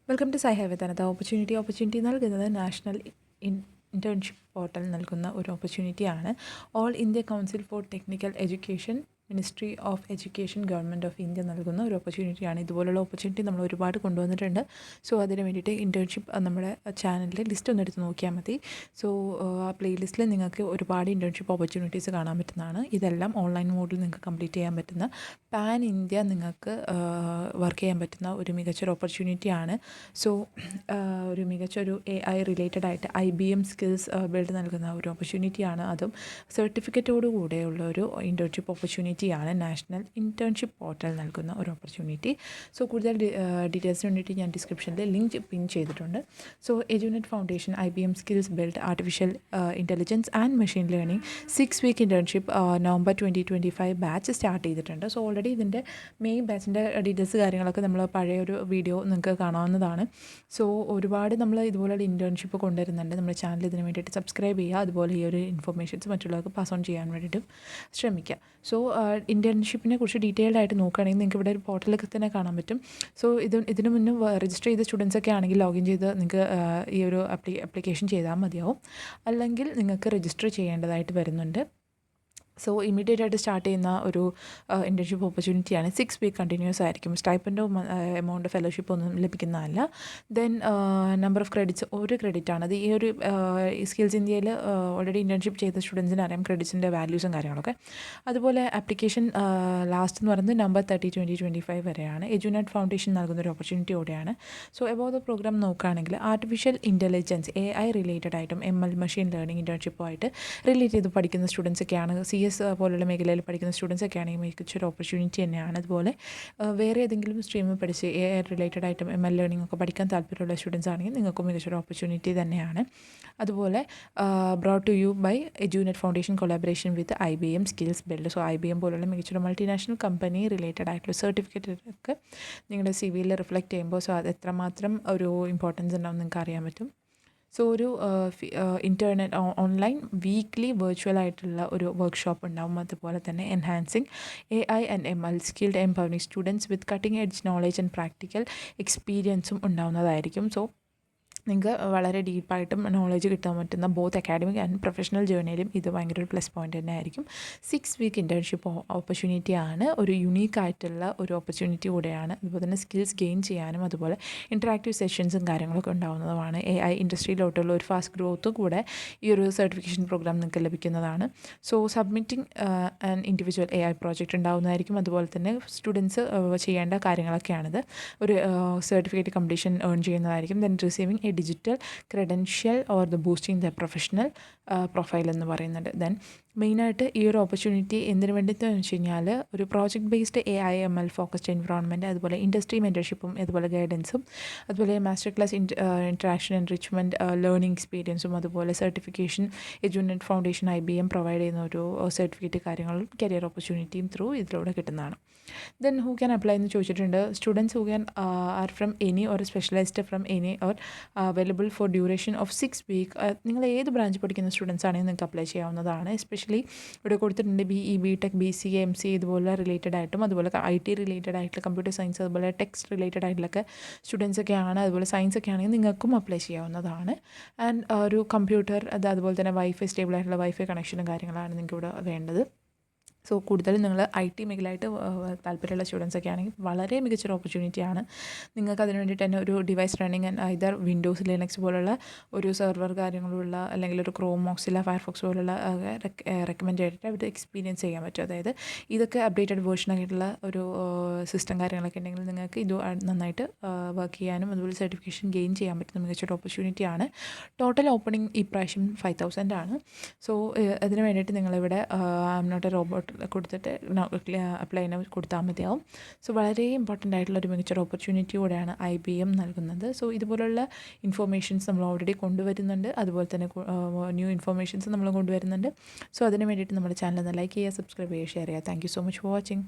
Welcome to സൈഹാവിതനത opportunity നൽകുന്നത് national internship portal നൽകുന്ന ഒരു ഓപ്പർച്യൂണിറ്റിയാണ്. All India council for technical education, ministry of education, government of India നൽകുന്ന ഒരു ഓപ്പർച്യൂണിറ്റിയാണ്. ഇതുപോലുള്ള ഓപ്പർച്യൂണിറ്റി നമ്മൾ ഒരുപാട് കൊണ്ടുവന്നിട്ടുണ്ട്. സോ അതിന് വേണ്ടിയിട്ട് ഇൻറ്റേൺഷിപ്പ് നമ്മുടെ ചാനലിൽ ലിസ്റ്റ് ഒന്ന് എടുത്ത് നോക്കിയാൽ മതി. സോ ആ പ്ലേലിസ്റ്റിൽ നിങ്ങൾക്ക് ഒരുപാട് ഇൻറ്റേൺഷിപ്പ് ഓപ്പർച്യൂണിറ്റീസ് കാണാൻ പറ്റുന്നതാണ്. ഇതെല്ലാം ഓൺലൈൻ മോഡിൽ നിങ്ങൾക്ക് കംപ്ലീറ്റ് ചെയ്യാൻ പറ്റുന്ന പാൻ ഇന്ത്യ നിങ്ങൾക്ക് വർക്ക് ചെയ്യാൻ പറ്റുന്ന ഒരു മികച്ചൊരു ഓപ്പർച്യൂണിറ്റിയാണ്. സോ ഒരു മികച്ചൊരു AI റിലേറ്റഡ് ആയിട്ട് IBM സ്കിൽസ് ബിൽഡ് നൽകുന്ന ഒരു ഓപ്പർച്യൂണിറ്റിയാണ്. അതും സർട്ടിഫിക്കറ്റോടു കൂടെയുള്ള ഒരു ഇൻറ്റേൺഷിപ്പ് ഓപ്പർച്യൂണിറ്റിയാണ്. നാഷണൽ ഇൻറ്റേൺഷിപ്പ് പോർട്ടൽ നൽകുന്ന ഒരു ഓപ്പർച്യൂണിറ്റി. സോ കൂടുതൽ ഡീറ്റെയിൽസിന് വേണ്ടിയിട്ട് ഞാൻ ഡിസ്ക്രിപ്ഷനിൽ ലിങ്ക് പിൻ ചെയ്തിട്ടുണ്ട്. So Edunet foundation IBM SkillsBuild artificial intelligence and machine learning 6 week internship November 2025 batch start ചെയ്തിട്ടുണ്ട്. സോ ഓൾറെഡി ഇതിൻ്റെ മെയിൻ ബാച്ചിൻ്റെ ഡീറ്റെയിൽസ് കാര്യങ്ങളൊക്കെ നമ്മൾ പഴയൊരു വീഡിയോ നിങ്ങൾക്ക് കാണാവുന്നതാണ്. സോ ഒരുപാട് നമ്മൾ ഇതുപോലുള്ള ഇൻറ്റേൺഷിപ്പ് കൊണ്ടുവരുന്നുണ്ട്. നമ്മുടെ ചാനൽ ഇതിന് വേണ്ടിയിട്ട് സബ്സ്ക്രൈബ് ചെയ്യുക. അതുപോലെ ഈ ഒരു ഇൻഫർമേഷൻസ് മറ്റുള്ളവർക്ക് പാസ് ഓൺ ചെയ്യാൻ വേണ്ടിയിട്ടും ശ്രമിക്കുക. സോ ഇൻറ്റേൺഷിപ്പിനെ കുറിച്ച് ഡീറ്റെയിൽഡ് ആയിട്ട് നോക്കുകയാണെങ്കിൽ നിങ്ങൾക്ക് ഇവിടെ ഒരു പോർട്ടലൊക്കെ തന്നെ കാണാൻ പറ്റും. സോ ഇതിന് മുന്നേ രജിസ്റ്റർ ചെയ്ത സ്റ്റുഡൻസൊക്കെ ആണെങ്കിൽ ലോഗിൻ ചെയ്ത് നിങ്ങൾക്ക് ഈ ഒരു ആപ്ലിക്കേഷൻ ചെയ്താൽ മതിയാവും. അല്ലെങ്കിൽ നിങ്ങൾക്ക് രജിസ്റ്റർ ചെയ്യേണ്ടതായിട്ട് വരുന്നുണ്ട്. സോ ഇമ്മീഡിയറ്റ് ആയിട്ട് സ്റ്റാർട്ട് ചെയ്യുന്ന ഒരു ഇൻറ്റേൺഷിപ്പ് ഓപ്പർച്യൂണിറ്റിയാണ്. 6 വീക്ക് കണ്ടിന്യൂസ് ആയിരിക്കും. സ്റ്റൈപ്പൻഡോ എമൗണ്ട് ഫെലോഷിപ്പ് ഒന്നും ലഭിക്കുന്നതല്ല. ദെൻ നമ്പർ ഓഫ് ക്രെഡിറ്റ്സ് ഒരു ക്രെഡിറ്റാണ്. അത് ഈ ഒരു സ്കിൽസ് ഇന്ത്യയിൽ ഓൾറെഡി ഇൻറ്റേൺഷിപ്പ് ചെയ്ത സ്റ്റുഡൻസിന് അറിയാം ക്രെഡിറ്റ്സിൻ്റെ വാല്യൂസും കാര്യങ്ങളൊക്കെ. അതുപോലെ ആപ്ലിക്കേഷൻ ലാസ്റ്റ് എന്ന് പറയുന്നത് നവംബർ 30, 2025 വരെയാണ്. എഡ്യൂനെറ്റ് ഫൗണ്ടേഷൻ നൽകുന്ന ഒരു ഓപ്പർച്യൂണിറ്റിയോടെയാണ്. സോ എബോവ് ദ പ്രോഗ്രാം നോക്കുകയാണെങ്കിൽ ആർട്ടിഫിഷ്യൽ ഇൻ്റലിജൻസ് AI റിലേറ്റഡ് ആയിട്ടും ML മെഷീൻ ലേണിംഗ് ഇൻറ്റേൺഷിപ്പുമായിട്ട് റിലേറ്റ് ചെയ്ത് പഠിക്കുന്ന സ്റ്റുഡൻസൊക്കെയാണ്. പോലുള്ള മേഖലയിൽ പഠിക്കുന്ന സ്റ്റുഡൻസൊക്കെ ആണെങ്കിൽ മികച്ചൊരു ഓപ്പർച്യൂണിറ്റി തന്നെയാണ്. അതുപോലെ വേറെ ഏതെങ്കിലും സ്ട്രീമിൽ പഠിച്ച് AI റിലേറ്റഡ് ആയിട്ടും ML ലേണിംഗ് ഒക്കെ പഠിക്കാൻ താല്പര്യമുള്ള സ്റ്റുഡൻസ് ആണെങ്കിൽ നിങ്ങൾക്ക് മികച്ചൊരു ഓപ്പർച്യൂണിറ്റി തന്നെയാണ്. അതുപോലെ brought to you by Edunet foundation collaboration with IBM SkillsBuild. So IBM പോലുള്ള മികച്ചൊരു മൾട്ടിനാഷണൽ കമ്പനി റിലേറ്റഡ് ആയിട്ടുള്ള സർട്ടിഫിക്കറ്റ് ഒക്കെ നിങ്ങളുടെ CV-യിൽ റിഫ്ലക്റ്റ് ചെയ്യുമ്പോൾ സോ അത് എത്രമാത്രം ഒരു ഇമ്പോർട്ടൻസ് ഉണ്ടാവും നിങ്ങൾക്ക് അറിയാൻ പറ്റും. സോ ഒരു ഇൻ്റർനെറ്റ് ഓൺലൈൻ വീക്ക്ലി വെർച്വൽ ആയിട്ടുള്ള ഒരു വർക്ക്ഷോപ്പ് ഉണ്ടാവും. അതുപോലെ തന്നെ enhancing AI and ML skilled empowering students with cutting edge knowledge and practical എക്സ്പീരിയൻസും ഉണ്ടാവുന്നതായിരിക്കും. സോ നിങ്ങൾക്ക് വളരെ ഡീപ്പായിട്ടും നോളേജ് കിട്ടാൻ പറ്റുന്ന ബോത്ത് അക്കാഡമിക് ആൻഡ് പ്രൊഫഷണൽ ജേർണിയിലും ഇത് ഭയങ്കര ഒരു പ്ലസ് പോയിൻ്റ് തന്നെ ആയിരിക്കും. 6 വീക്ക് ഇൻറ്റേൺഷിപ്പ് ഓപ്പർച്യൂണിറ്റിയാണ്. ഒരു യുണീക്ക് ആയിട്ടുള്ള ഒരു ഓപ്പർച്യൂണിറ്റി കൂടെയാണ്. അതുപോലെ തന്നെ സ്കിൽസ് ഗെയിൻ ചെയ്യാനും അതുപോലെ ഇൻറ്ററാക്റ്റീവ് സെഷൻസും കാര്യങ്ങളൊക്കെ ഉണ്ടാവുന്നതുമാണ്. AI ഇൻഡസ്ട്രിയിലോട്ടുള്ള ഒരു ഫാസ്റ്റ് ഗ്രോത്തും കൂടെ ഈ ഒരു സർട്ടിഫിക്കേഷൻ പ്രോഗ്രാം നിങ്ങൾക്ക് ലഭിക്കുന്നതാണ്. So submitting and individual AI project ഉണ്ടാവുന്നതായിരിക്കും. അതുപോലെ തന്നെ സ്റ്റുഡൻസ് ചെയ്യേണ്ട കാര്യങ്ങളൊക്കെയാണിത്. ഒരു സർട്ടിഫിക്കറ്റ് കംപ്ലീഷൻ ഏൺ ചെയ്യുന്നതായിരിക്കും. Then receiving a digital credential or the boosting the professional profile എന്ന് പറയുന്നുണ്ട്. ദെൻ മെയിനായിട്ട് ഈ ഒരു ഓപ്പർച്യൂണിറ്റി എന്തിനു വേണ്ടിയിട്ടെന്ന് വെച്ച് കഴിഞ്ഞാൽ ഒരു project based AI ML focused environment, അതുപോലെ ഇൻഡസ്ട്രി മെൻറ്റർഷിപ്പും അതുപോലെ ഗൈഡൻസും, അതുപോലെ master class interaction enrichment learning എക്സ്പീരിയൻസും, അതുപോലെ സർട്ടിഫിക്കേഷൻ എഡ്യൂനെറ്റ് ഫൗണ്ടേഷൻ IBM പ്രൊവൈഡ് ചെയ്യുന്ന ഒരു സർട്ടിഫിക്കറ്റ് കാര്യങ്ങളും കരിയർ ഓപ്പർച്യൂണിറ്റിയും ത്രൂ ഇതിലൂടെ കിട്ടുന്നതാണ്. ദെൻ ഹൂ ക്യാൻ അപ്ലൈ എന്ന് ചോദിച്ചിട്ടുണ്ട്. Students who can are from any or specialised from any or available for duration of 6 week. നിങ്ങൾ ഏത് ബ്രാഞ്ച് പഠിക്കുന്ന സ്റ്റുഡൻസ് ആണെങ്കിൽ നിങ്ങൾക്ക് അപ്ലൈ ചെയ്യാവുന്നതാണ്. എസ്പെഷ്യലി ഇവിടെ കൊടുത്തിട്ടുണ്ട് BE, BTech, BCA, MCA ഇതുപോലെ റിലേറ്റഡ് ആയിട്ടും, അതുപോലെ IT റിലേറ്റഡ് ആയിട്ടുള്ള കമ്പ്യൂട്ടർ സയൻസ്, അതുപോലെ ടെക്സ്റ്റ് റിലേറ്റഡ് ആയിട്ടുള്ളൊക്കെ സ്റ്റുഡൻസ് ഒക്കെയാണ്. അതുപോലെ സയൻസ് ഒക്കെ ആണെങ്കിൽ നിങ്ങൾക്കും അപ്ലൈ ചെയ്യാവുന്നതാണ്. ആൻഡ് ഒരു കമ്പ്യൂട്ടർ അതുപോലെ തന്നെ വൈഫൈ സ്റ്റേബിൾ ആയിട്ടുള്ള വൈഫൈ കണക്ഷനും കാര്യങ്ങളാണ് നിങ്ങൾക്ക് ഇവിടെ വേണ്ടത്. സോ കൂടുതലും നിങ്ങൾ IT മേഖലയായിട്ട് താല്പര്യമുള്ള സ്റ്റുഡൻസൊക്കെ ആണെങ്കിൽ വളരെ മികച്ചൊരു ഓപ്പർച്യൂണിറ്റിയാണ്. നിങ്ങൾക്ക് അതിന് വേണ്ടിയിട്ട് തന്നെ ഒരു device running and either Windows, Linux പോലുള്ള ഒരു സെർവർ കാര്യങ്ങളുള്ള അല്ലെങ്കിൽ ഒരു ക്രോം, മോക്സില്ല, ഫയർഫോക്സ് പോലുള്ള റെക്കമെൻഡ് ചെയ്തിട്ട് അവർ എക്സ്പീരിയൻസ് ചെയ്യാൻ പറ്റും. അതായത് ഇതൊക്കെ അപ്ഡേറ്റഡ് വേർഷൻ ആയിട്ടുള്ള ഒരു സിസ്റ്റം കാര്യങ്ങളൊക്കെ ഉണ്ടെങ്കിൽ നിങ്ങൾക്ക് ഇത് നന്നായിട്ട് വർക്ക് ചെയ്യാനും അതുപോലെ സർട്ടിഫിക്കേഷൻ ഗെയിൻ ചെയ്യാൻ പറ്റുന്ന മികച്ചൊരു ഓപ്പർച്യൂണിറ്റിയാണ്. ടോട്ടൽ ഓപ്പണിംഗ് ഈ പ്രാവശ്യം 5,000 ആണ്. സോ അതിന് വേണ്ടിയിട്ട് നിങ്ങളിവിടെ ഐ നോട്ട് എ റോബോട്ട് കൊടുത്തിട്ട് അപ്ലൈ കൊടുത്താൽ മതിയാവും. സോ വളരെ ഇമ്പോർട്ടൻ്റ് ആയിട്ടുള്ള ഒരു മികച്ചൊരു ഓപ്പർച്യൂണിറ്റി കൂടെയാണ് IBM നൽകുന്നത്. സോ ഇതുപോലുള്ള ഇൻഫോർമേഷൻസ് നമ്മൾ ഓൾറെഡി കൊണ്ടുവരുന്നുണ്ട്. അതുപോലെ തന്നെ ന്യൂ ഇൻഫോർമേഷൻസ് നമ്മൾ കൊണ്ടുവരുന്നുണ്ട്. സോ അതിന് വേണ്ടിയിട്ട് നമ്മുടെ ചാനൽ ഒന്ന് ലൈക്ക് ചെയ്യുക, സബ്സ്ക്രൈബ് ചെയ്യുക, ഷെയർ ചെയ്യുക. Thank you so much for watching.